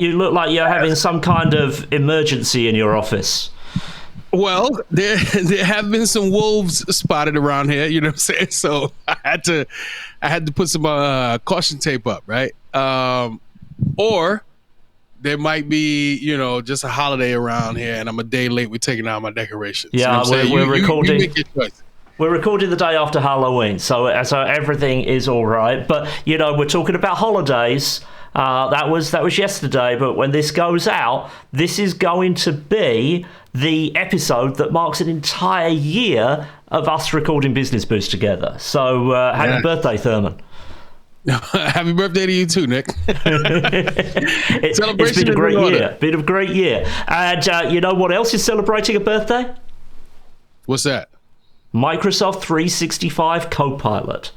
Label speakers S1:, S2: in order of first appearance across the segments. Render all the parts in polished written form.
S1: You look like you're having some kind of emergency in your office.
S2: Well, there have been some wolves spotted around here, you know what I'm saying? So I had to put some caution tape up, right? Or there might be, just a holiday around here, and I'm a day late with taking out my decorations.
S1: Yeah,
S2: you know
S1: we're recording.
S2: You make your choice.
S1: We're recording the day after Halloween, so everything is all right. But we're talking about holidays. That was yesterday, but when this goes out, this is going to be the episode that marks an entire year of us recording Business Boost together. So happy birthday, Therman.
S2: Happy birthday to you too, Nick.
S1: It's been a great year. Been a great year. And you know what else is celebrating a birthday?
S2: What's that?
S1: Microsoft 365 Copilot.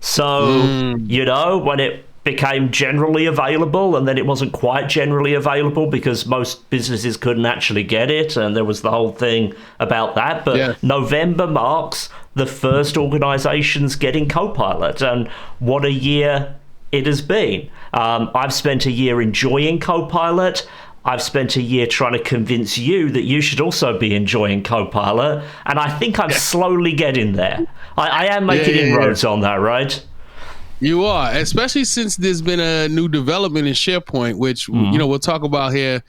S1: So, when it became generally available, and then it wasn't quite generally available because most businesses couldn't actually get it, and there was the whole thing about that. But November marks the first organizations getting Copilot, and what a year it has been. I've spent a year enjoying Copilot. I've spent a year trying to convince you that you should also be enjoying Copilot, and I think I'm slowly getting there. I am making inroads on that, right?
S2: You are, especially since there's been a new development in SharePoint, which we'll talk about here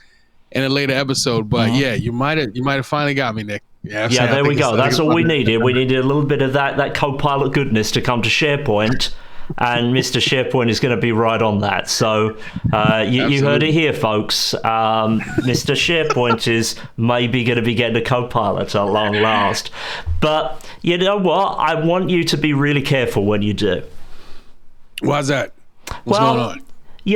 S2: in a later episode. But you might have finally got me, Nick. Yeah,
S1: there we go. That's all we needed. We needed a little bit of that Copilot goodness to come to SharePoint. And Mr. SharePoint is going to be right on that. So you heard it here, folks. Mr. SharePoint is maybe going to be getting a Copilot at long last. But you know what? I want you to be really careful when you do.
S2: Why's that? What's going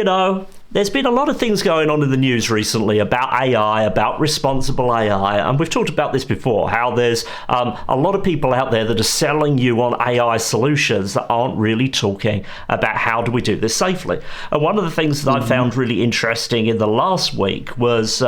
S2: on?
S1: There's been a lot of things going on in the news recently about AI, about responsible AI, and we've talked about this before, how there's a lot of people out there that are selling you on AI solutions that aren't really talking about how do we do this safely. And one of the things that I found really interesting in the last week was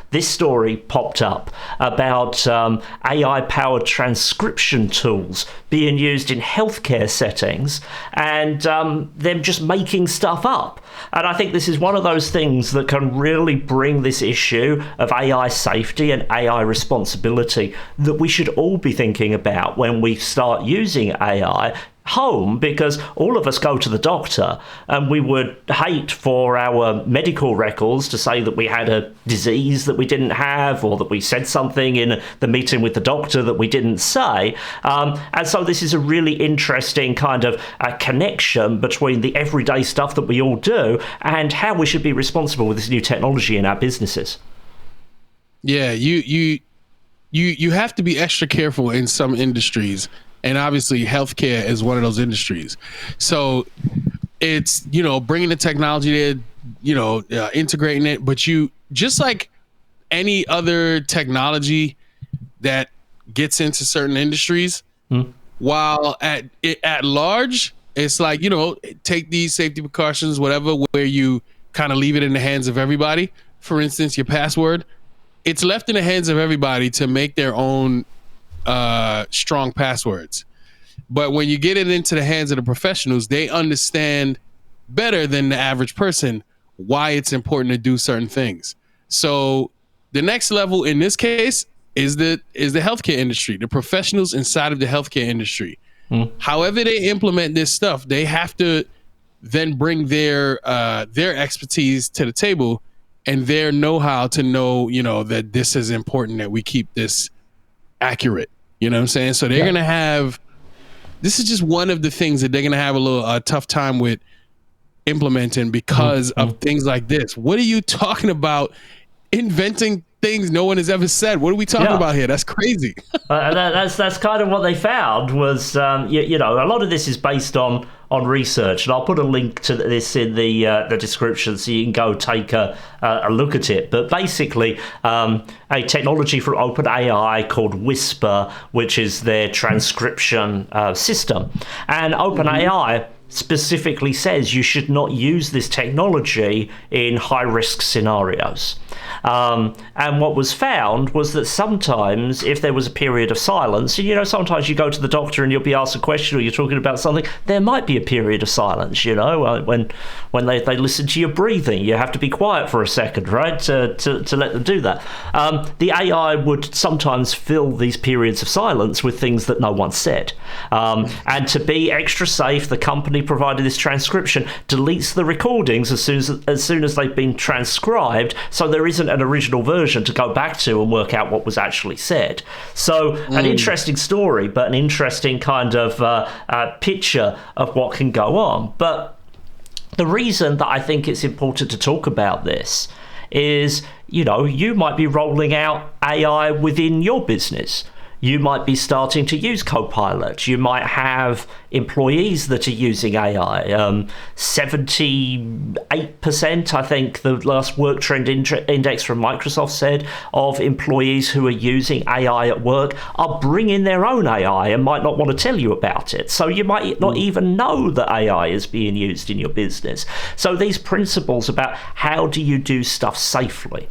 S1: this story popped up about AI-powered transcription tools being used in healthcare settings and them just making stuff up. And I think this is one of those things that can really bring this issue of AI safety and AI responsibility that we should all be thinking about when we start using AI home, because all of us go to the doctor and we would hate for our medical records to say that we had a disease that we didn't have, or that we said something in the meeting with the doctor that we didn't say. And so this is a really interesting kind of connection between the everyday stuff that we all do and how we should be responsible with this new technology in our businesses.
S2: Yeah, you have to be extra careful in some industries. And obviously healthcare is one of those industries. So it's, bringing the technology there, integrating it. But you, just like any other technology that gets into certain industries, while at large, it's like, take these safety precautions, whatever, where you kind of leave it in the hands of everybody. For instance, your password, it's left in the hands of everybody to make their own strong passwords. But when you get it into the hands of the professionals, they understand better than the average person why it's important to do certain things. So the next level in this case is the healthcare industry, the professionals inside of the healthcare industry. However they implement this stuff, they have to then bring their expertise to the table and their know-how to know, that this is important, that we keep this accurate. You know what I'm saying? So they're going to have, this is just one of the things that they're going to have a tough time with implementing because of things like this. What are you talking about? Inventing things no one has ever said. What are we talking about here? That's crazy.
S1: That's kind of what they found was, a lot of this is based on research, and I'll put a link to this in the description so you can go take a look at it. But basically, a technology from OpenAI called Whisper, which is their transcription system, and OpenAI specifically says you should not use this technology in high-risk scenarios. And what was found was that sometimes if there was a period of silence, sometimes you go to the doctor and you'll be asked a question or you're talking about something, there might be a period of silence, when they listen to your breathing. You have to be quiet for a second, right, to let them do that. The AI would sometimes fill these periods of silence with things that no one said. And to be extra safe, the company provided this transcription, deletes the recordings as soon as they've been transcribed, so there isn't an original version to go back to and work out what was actually said. So an interesting story, but an interesting kind of picture of what can go on. But the reason that I think it's important to talk about this is, you might be rolling out AI within your business. You might be starting to use Copilot. You might have employees that are using AI. 78%, I think the last work trend index from Microsoft said, of employees who are using AI at work are bringing their own AI and might not want to tell you about it. So you might not even know that AI is being used in your business. So these principles about how do you do stuff safely,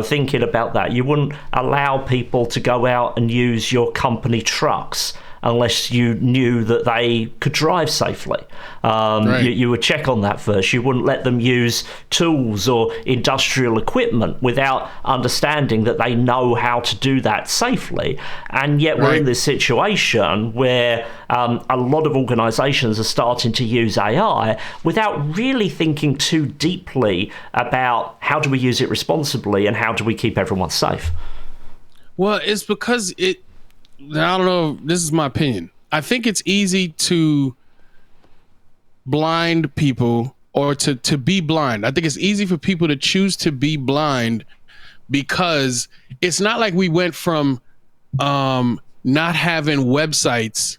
S1: thinking about that. You wouldn't allow people to go out and use your company trucks unless you knew that they could drive safely.
S2: Right.
S1: You would check on that first. You wouldn't let them use tools or industrial equipment without understanding that they know how to do that safely. And yet we're in this situation where a lot of organizations are starting to use AI without really thinking too deeply about how do we use it responsibly and how do we keep everyone safe.
S2: Well, it's because I don't know, this is my opinion. I think it's easy to blind people or to be blind. I think it's easy for people to choose to be blind because it's not like we went from not having websites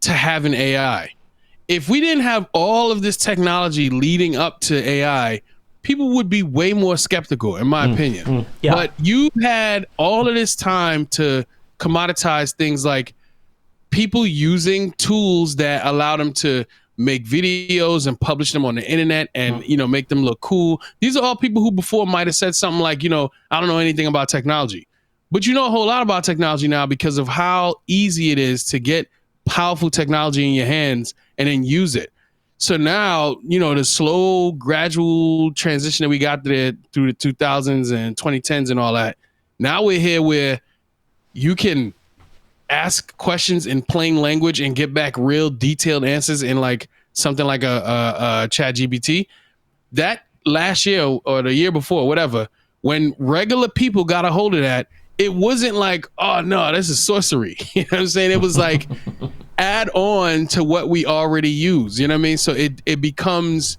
S2: to having AI. If we didn't have all of this technology leading up to AI, people would be way more skeptical, in my opinion.
S1: Yeah.
S2: But you had all of this time to commoditize things like people using tools that allow them to make videos and publish them on the internet and, make them look cool. These are all people who before might have said something like, I don't know anything about technology. But you know a whole lot about technology now because of how easy it is to get powerful technology in your hands and then use it. So now, the slow, gradual transition that we got there through the 2000s and 2010s and all that. Now we're here where you can ask questions in plain language and get back real detailed answers in like something like a chat GPT. That last year or the year before, whatever, when regular people got a hold of that, it wasn't like, oh no, this is sorcery. You know what I'm saying? It was like add on to what we already use. You know what I mean? So it becomes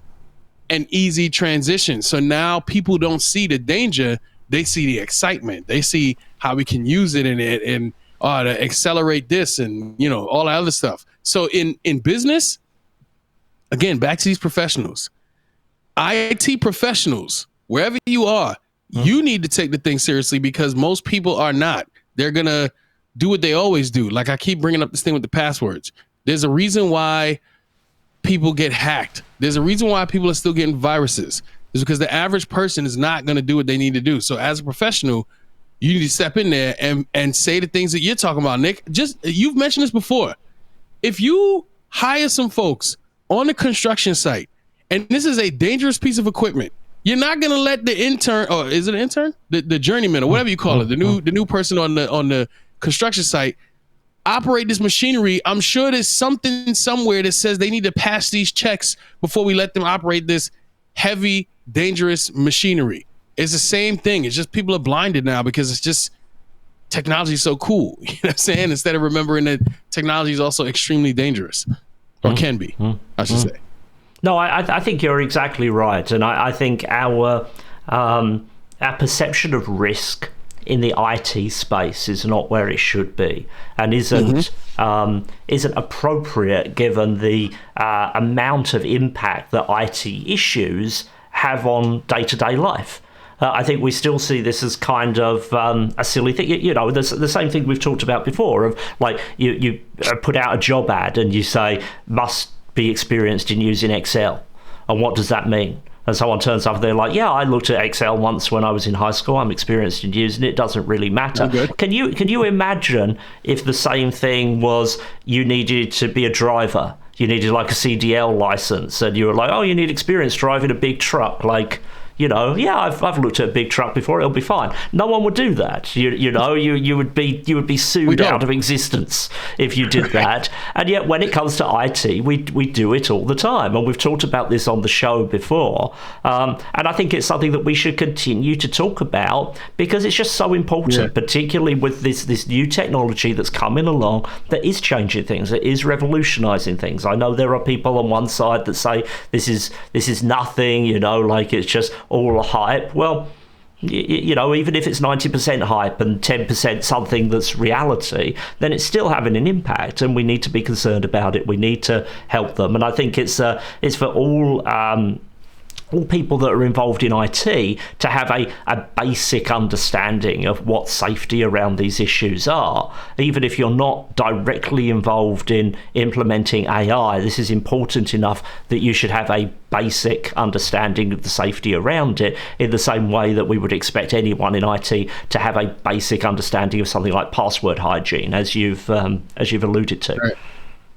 S2: an easy transition. So now people don't see the danger. They see the excitement. They see how we can use it and to accelerate this and, all that other stuff. So in business, again, back to these professionals, IT professionals, wherever you are, you need to take the thing seriously because most people are not. They're going to do what they always do. Like I keep bringing up this thing with the passwords. There's a reason why people get hacked. There's a reason why people are still getting viruses. It's because the average person is not going to do what they need to do. So as a professional, you need to step in there and say the things that you're talking about, Nick. You've mentioned this before. If you hire some folks on the construction site, and this is a dangerous piece of equipment, you're not going to let the intern, or is it an intern? The journeyman or whatever you call it, the new person on the construction site, operate this machinery. I'm sure there's something somewhere that says they need to pass these checks before we let them operate this heavy, dangerous machinery. It's the same thing. It's just people are blinded now because it's just technology is so cool. You know what I'm saying? Instead of remembering that technology is also extremely dangerous, or can be, I should say.
S1: No, I think you're exactly right, and I think our perception of risk in the IT space is not where it should be, and isn't appropriate given the amount of impact that IT issues have on day-to-day life. I think we still see this as kind of a silly thing. The same thing we've talked about before of like you put out a job ad and you say must be experienced in using Excel. And what does that mean? and someone turns up and they're like, yeah, I looked at Excel once when I was in high school, I'm experienced in using it, it doesn't really matter. Can you imagine if the same thing was you needed to be a driver, you needed like a CDL license, and you were like, oh, you need experience driving a big truck, like, you know, yeah, I've looked at a big truck before, it'll be fine. No one would do that. You would be sued out of existence if you did that. And yet when it comes to IT, we do it all the time. And we've talked about this on the show before. And I think it's something that we should continue to talk about because it's just so important, particularly with this new technology that's coming along that is changing things, that is revolutionizing things. I know there are people on one side that say this is nothing, you know, like it's just all a hype. Well, you know, even if it's 90% hype and 10% something that's reality, then it's still having an impact, and we need to be concerned about it. We need to help them, and I think it's for all people that are involved in IT to have a basic understanding of what safety around these issues are. Even if you're not directly involved in implementing AI, this is important enough that you should have a basic understanding of the safety around it, in the same way that we would expect anyone in IT to have a basic understanding of something like password hygiene, as you've alluded to.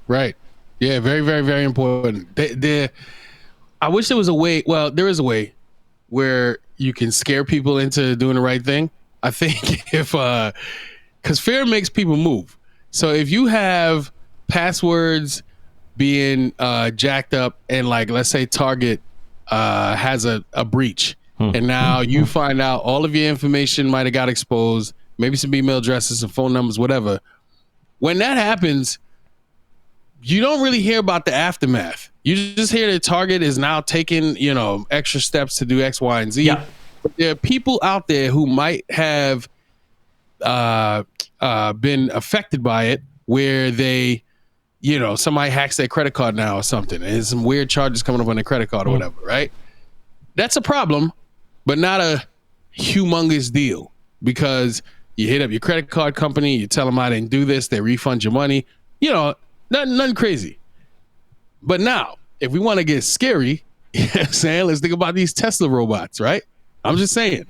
S2: Right. Yeah, very, very, very important. I wish there was a way. Well, there is a way where you can scare people into doing the right thing. I think because fear makes people move. So if you have passwords being jacked up, and like, let's say Target has a breach, and now you find out all of your information might have got exposed, maybe some email addresses, some phone numbers, whatever. When that happens, you don't really hear about the aftermath. You just hear that Target is now taking, you know, extra steps to do X, Y, and Z. Yeah. But there are people out there who might have been affected by it, where they, you know, somebody hacks their credit card now or something, and there's some weird charges coming up on their credit card or whatever, right? That's a problem, but not a humongous deal, because you hit up your credit card company, you tell them I didn't do this, they refund your money, you know, nothing crazy. But now, if we want to get scary, you know what I'm saying, let's think about these Tesla robots, right? I'm just saying,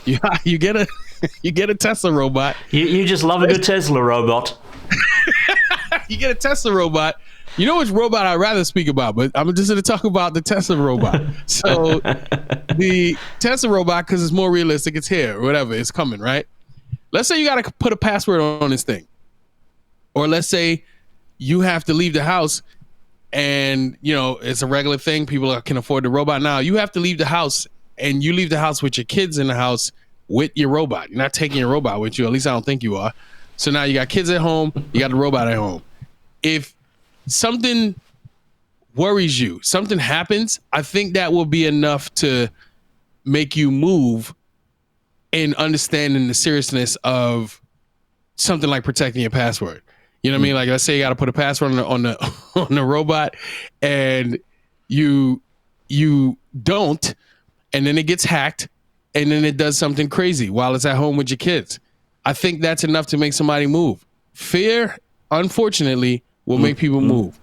S2: you get a Tesla robot.
S1: You just love a good Tesla robot.
S2: You get a Tesla robot. You know which robot I'd rather speak about, but I'm just going to talk about the Tesla robot. So the Tesla robot, because it's more realistic, it's here, or whatever, it's coming, right? Let's say you got to put a password on this thing. Or let's say you have to leave the house, and, you know, it's a regular thing. People can afford the robot now. You have to leave the house, and you leave the house with your kids in the house with your robot. You're not taking your robot with you. At least I don't think you are. So now you got kids at home. You got the robot at home. If something worries you, something happens, I think that will be enough to make you move in understanding the seriousness of something like protecting your password. You know what I mean? Like, let's say you got to put a password on the robot, and you don't, and then it gets hacked, and then it does something crazy while it's at home with your kids. I think that's enough to make somebody move. Fear, unfortunately, will make people move.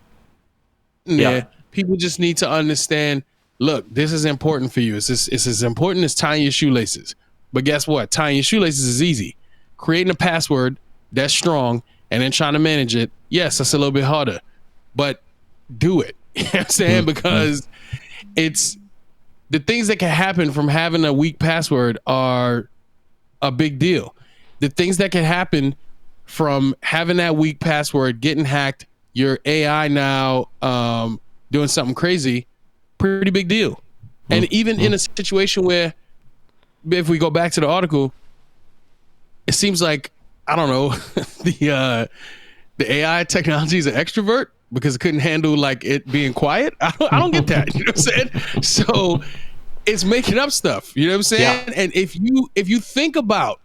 S2: Yeah. People just need to understand, look, this is important for you. It's as important as tying your shoelaces. But guess what? Tying your shoelaces is easy. Creating a password that's strong and then trying to manage it, yes, that's a little bit harder. But do it. You know what I'm saying? Because it's the things that can happen from having a weak password are a big deal. The things that can happen from having that weak password, getting hacked, your AI now doing something crazy, pretty big deal. And even in a situation where, if we go back to the article, it seems like, I don't know, the AI technology is an extrovert because it couldn't handle like it being quiet. I don't get that. You know what I'm saying? So it's making up stuff. You know what I'm saying? Yeah. And if you think about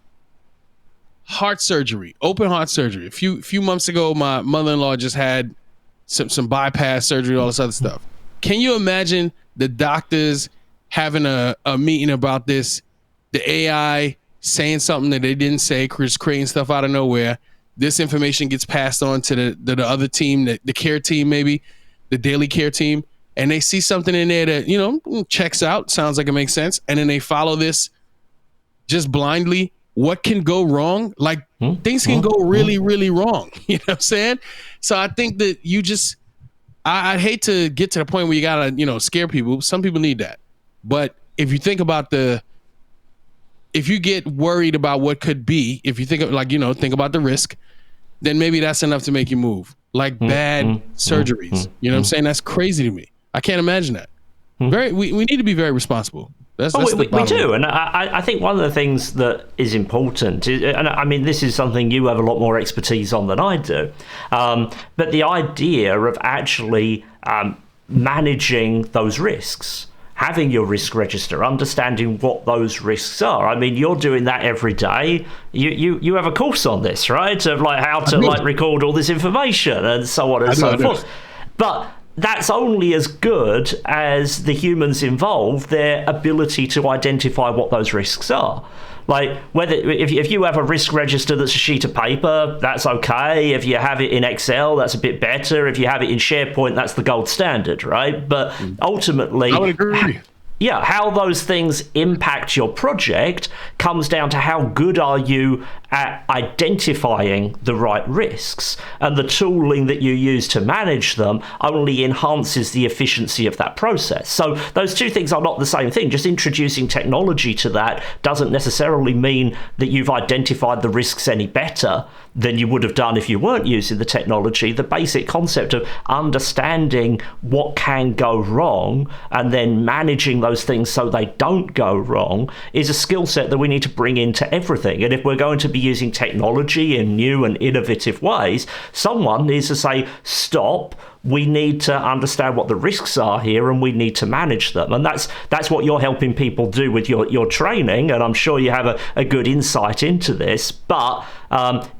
S2: heart surgery, open heart surgery. A few months ago, my mother-in-law just had some bypass surgery, all this other stuff. Can you imagine the doctors having a meeting about this, the AI saying something that they didn't say, just creating stuff out of nowhere? This information gets passed on to the other team, the care team, maybe the daily care team, and they see something in there that, you know, checks out, sounds like it makes sense, and then they follow this just blindly, what can go wrong? Like things can go really, really wrong. You know what I'm saying? So I think that you just, I'd hate to get to the point where you gotta, you know, scare people. Some people need that. But if you think about if you get worried about what could be, if you think of, like, you know, think about the risk, then maybe that's enough to make you move. Like bad surgeries. You know what I'm saying? That's crazy to me. I can't imagine that. We need to be very responsible.
S1: We do, and I think one of the things that is important is, and I mean, this is something you have a lot more expertise on than I do, but the idea of actually managing those risks, having your risk register, understanding what those risks are. I mean, you're doing that every day. You have a course on this, right? Of like how to like record all this information and so on and so forth. But that's only as good as the humans involved, their ability to identify what those risks are. Like, whether if you have a risk register that's a sheet of paper, that's okay. If you have it in Excel, that's a bit better. If you have it in SharePoint, that's the gold standard, right? But ultimately,
S2: I would agree.
S1: Yeah, how those things impact your project comes down to how good are you at identifying the right risks, and the tooling that you use to manage them only enhances the efficiency of that process. So those two things are not the same thing. Just introducing technology to that doesn't necessarily mean that you've identified the risks any better than you would have done if you weren't using the technology. The basic concept of understanding what can go wrong and then managing those things so they don't go wrong is a skill set that we need to bring into everything. And if we're going to be using technology in new and innovative ways, someone needs to say, stop, we need to understand what the risks are here and we need to manage them. And that's what you're helping people do with your training, and I'm sure you have a good insight into this. But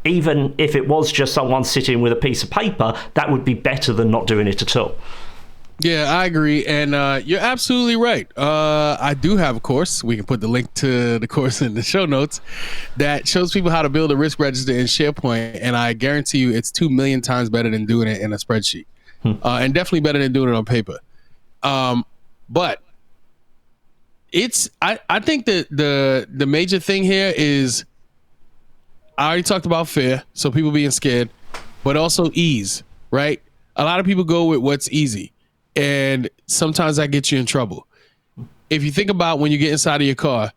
S1: even if it was just someone sitting with a piece of paper, that would be better than not doing it at all.
S2: Yeah, I agree. And you're absolutely right. I do have a course. We can put the link to the course in the show notes that shows people how to build a risk register in SharePoint. And I guarantee you it's 2 million times better than doing it in a spreadsheet. And definitely better than doing it on paper. But I think that the major thing here is, I already talked about fear, so people being scared, but also ease, right? A lot of people go with what's easy, and sometimes that gets you in trouble. If you think about when you get inside of your car,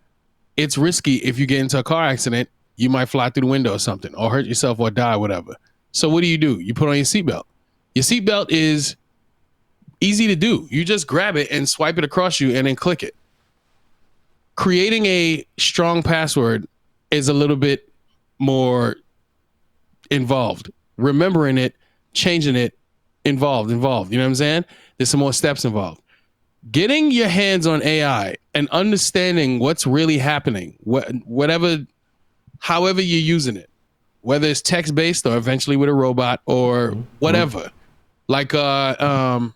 S2: it's risky. If you get into a car accident, you might fly through the window or something, or hurt yourself or die, whatever. So what do? You put on your seatbelt. Your seatbelt is easy to do. You just grab it and swipe it across you and then click it. Creating a strong password is a little bit more involved. Remembering it, changing it, involved. You know what I'm saying? There's some more steps involved. Getting your hands on AI and understanding what's really happening, however you're using it, whether it's text-based or eventually with a robot or whatever. Like your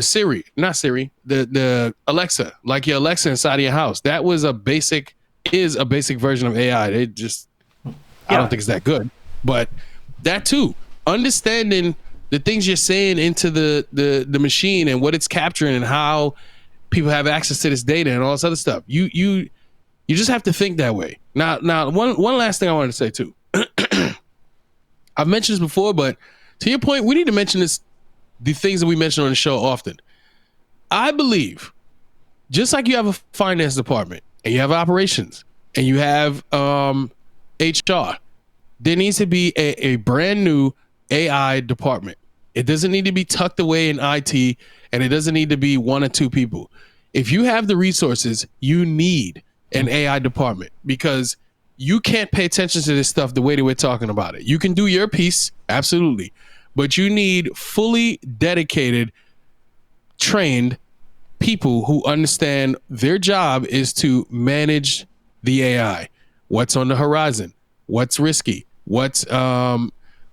S2: Siri, not Siri, the Alexa, like your Alexa inside of your house. That is a basic version of AI. I don't think it's that good, but that too, understanding the things you're saying into the machine and what it's capturing and how people have access to this data and all this other stuff. You just have to think that way. Now one last thing I wanted to say too. I've mentioned this before, but to your point, we need to mention the things that we mention on the show often. I believe, just like you have a finance department and you have operations and you have HR, there needs to be a brand new AI department. It doesn't need to be tucked away in IT, and it doesn't need to be one or two people. If you have the resources, you need an AI department, because you can't pay attention to this stuff the way that we're talking about it. You can do your piece, absolutely, but you need fully dedicated, trained people who understand their job is to manage the AI. What's on the horizon? What's risky? What are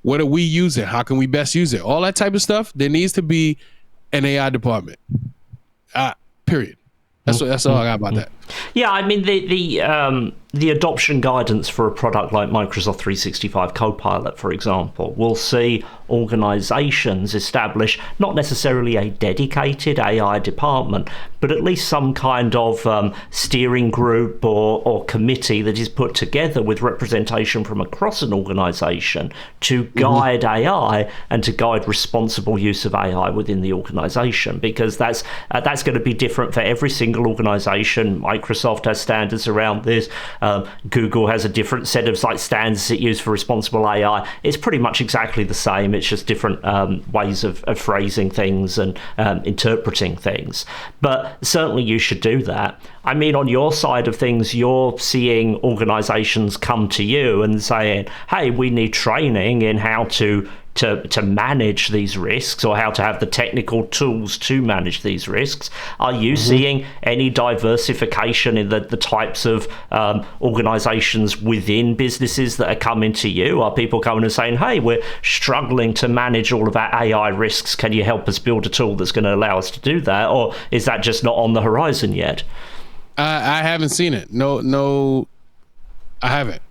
S2: we using? How can we best use it? All that type of stuff. There needs to be an AI department. Period. That's all I got about that.
S1: Yeah, I mean the adoption guidance for a product like Microsoft 365 Copilot, for example, will see organizations establish not necessarily a dedicated AI department, but at least some kind of steering group or committee that is put together with representation from across an organization to guide AI and to guide responsible use of AI within the organization, because that's going to be different for every single organization. Microsoft has standards around this. Google has a different set of standards it uses for responsible AI. It's pretty much exactly the same. It's just different ways of phrasing things and interpreting things. But certainly you should do that. I mean, on your side of things, you're seeing organizations come to you and saying, hey, we need training in how to manage these risks, or how to have the technical tools to manage these risks. Are you seeing any diversification in the types of organizations within businesses that are coming to you? Are people coming and saying, hey, we're struggling to manage all of our AI risks, can you help us build a tool that's going to allow us to do that? Or is that just not on the horizon yet?
S2: I haven't seen it. No, I haven't.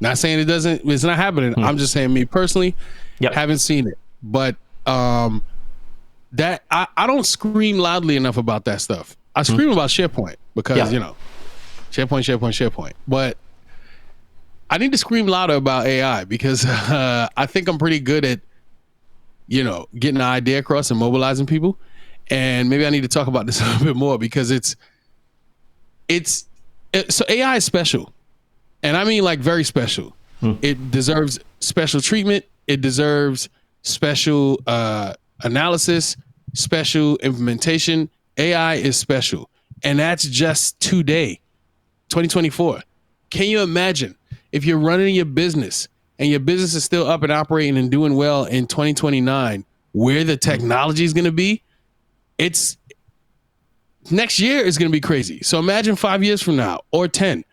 S2: Not saying it's not happening. I'm just saying, me personally, haven't seen it. But that I don't scream loudly enough about that stuff. I scream about SharePoint because SharePoint. But I need to scream louder about AI because I think I'm pretty good at getting an idea across and mobilizing people. And maybe I need to talk about this a little bit more, because so AI is special. And I mean, like, very special. It deserves special treatment. It deserves special analysis, special implementation. AI is special. And that's just today, 2024. Can you imagine if you're running your business and your business is still up and operating and doing well in 2029, where the technology is going to be? Next year is going to be crazy. So imagine 5 years from now, or 10,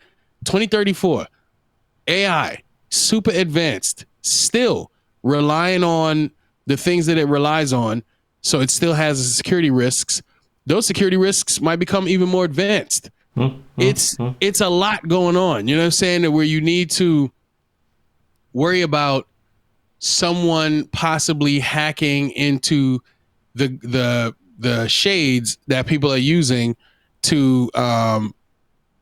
S2: 2034, AI, super advanced, still relying on the things that it relies on. So it still has security risks. Those security risks might become even more advanced. It's a lot going on. You know what I'm saying? Where you need to worry about someone possibly hacking into the shades that people are using to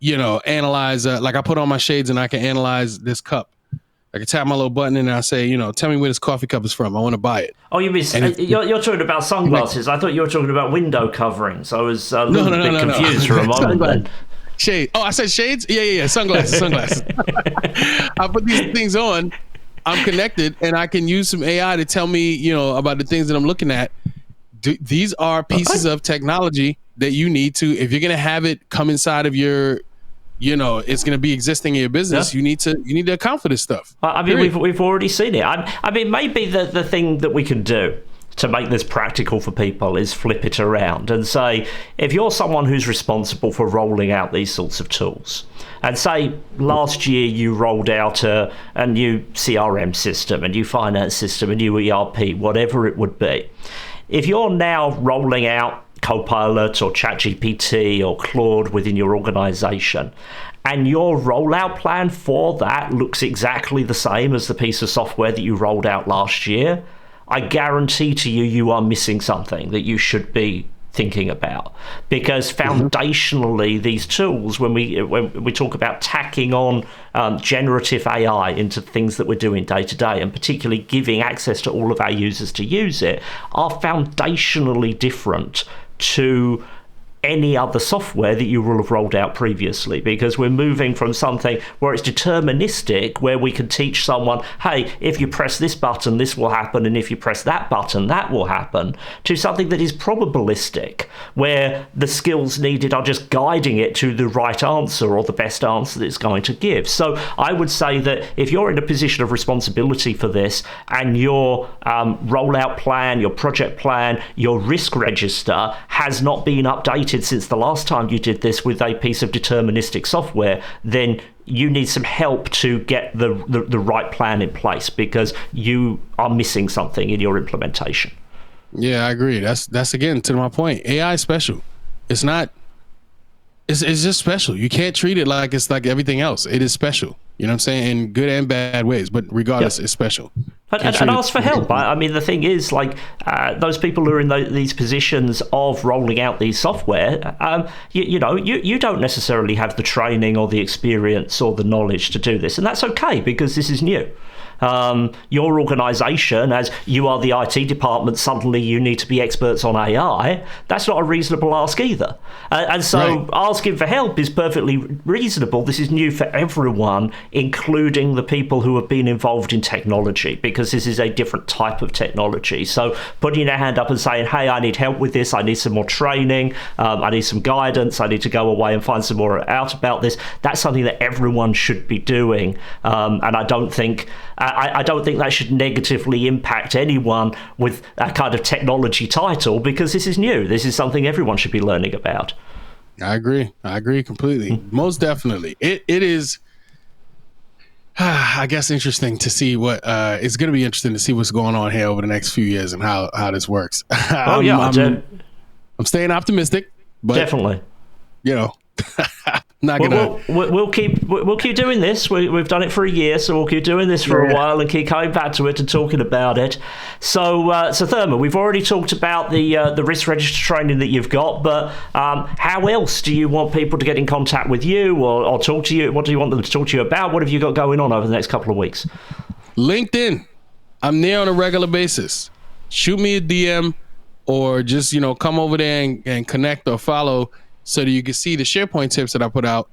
S2: analyze. Like, I put on my shades and I can analyze this cup. I can tap my little button and I say, tell me where this coffee cup is from. I want to buy it.
S1: Oh, you're talking about sunglasses. I thought you were talking about window coverings. I was a little bit confused for a moment then.
S2: Shade. Oh, I said shades? Yeah. Sunglasses. I put these things on. I'm connected and I can use some AI to tell me, about the things that I'm looking at. These are pieces of technology that you need to, if you're going to have it come inside of your, it's going to be existing in your business. You need to account for this stuff.
S1: I mean, we've already seen it. I mean, maybe the thing that we can do to make this practical for people is flip it around and say, if you're someone who's responsible for rolling out these sorts of tools, and say last year you rolled out a new CRM system, a new finance system, a new ERP, whatever it would be. If you're now rolling out Copilot or ChatGPT or Claude within your organization, and your rollout plan for that looks exactly the same as the piece of software that you rolled out last year, I guarantee to you are missing something that you should be thinking about. Because foundationally, these tools, when we talk about tacking on generative AI into things that we're doing day to day, and particularly giving access to all of our users to use it, are foundationally different to any other software that you will have rolled out previously, because we're moving from something where it's deterministic, where we can teach someone, hey, if you press this button, this will happen, and if you press that button, that will happen, to something that is probabilistic, where the skills needed are just guiding it to the right answer or the best answer that it's going to give. So I would say that if you're in a position of responsibility for this, and your rollout plan, your project plan, your risk register has not been updated since the last time you did this with a piece of deterministic software, then you need some help to get the right plan in place, because you are missing something in your implementation.
S2: Yeah, I agree. That's again to my point. AI is special. It's not It's just special. You can't treat it like it's like everything else. It is special. You know what I'm saying? In good and bad ways, but regardless, it's special.
S1: And ask for help. I mean, the thing is, like, those people who are in these positions of rolling out these software, you don't necessarily have the training or the experience or the knowledge to do this. And that's okay, because this is new. Your organization, as you are the IT department, suddenly you need to be experts on AI. That's not a reasonable ask either. And so asking for help is perfectly reasonable. This is new for everyone, including the people who have been involved in technology, because this is a different type of technology. So putting your hand up and saying, hey, I need help with this, I need some more training, I need some guidance, I need to go away and find some more out about this, that's something that everyone should be doing. And I don't think that should negatively impact anyone with a kind of technology title, because this is new. This is something everyone should be learning about.
S2: I agree completely. Most definitely. It is, I guess, interesting to see what it's going to be interesting to see what's going on here over the next few years and how this works. I'm staying optimistic, but
S1: definitely,
S2: not gonna.
S1: We'll keep doing this. We've done it for a year, so we'll keep doing this for a while and keep coming back to it and talking about it. So Therman, we've already talked about the risk register training that you've got, but how else do you want people to get in contact with you or talk to you? What do you want them to talk to you about? What have you got going on over the next couple of weeks?
S2: LinkedIn. I'm there on a regular basis. Shoot me a DM or just come over there and connect or follow, so that you can see the SharePoint tips that I put out,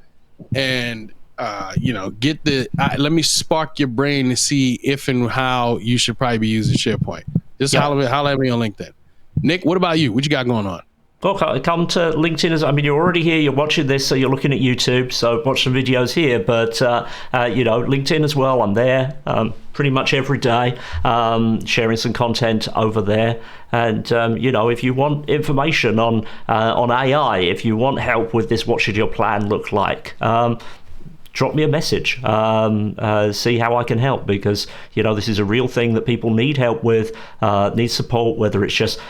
S2: and let me spark your brain to see if and how you should probably be using SharePoint. Just holler at me on LinkedIn. Nick, what about you? What you got going on?
S1: Well, come to LinkedIn. You're already here. You're watching this, so you're looking at YouTube. So watch some videos here. But LinkedIn as well. I'm there pretty much every day, sharing some content over there. And if you want information on AI, if you want help with this, what should your plan look like? Drop me a message, see how I can help, because this is a real thing that people need help with, need support, whether it's just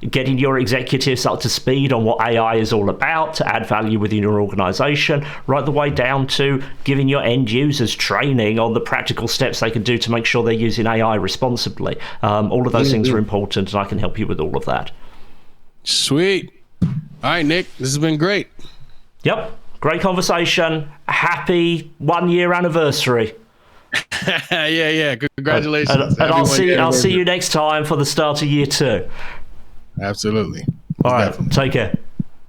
S1: getting your executives up to speed on what AI is all about to add value within your organization, right the way down to giving your end users training on the practical steps they can do to make sure they're using AI responsibly. All of those things are important, and I can help you with all of that.
S2: Sweet. All right, Nick, this has been great.
S1: Yep. Great conversation. Happy 1 year anniversary.
S2: Yeah. Congratulations.
S1: And I'll see you next time for the start of year 2.
S2: Absolutely.
S1: All right. Take care.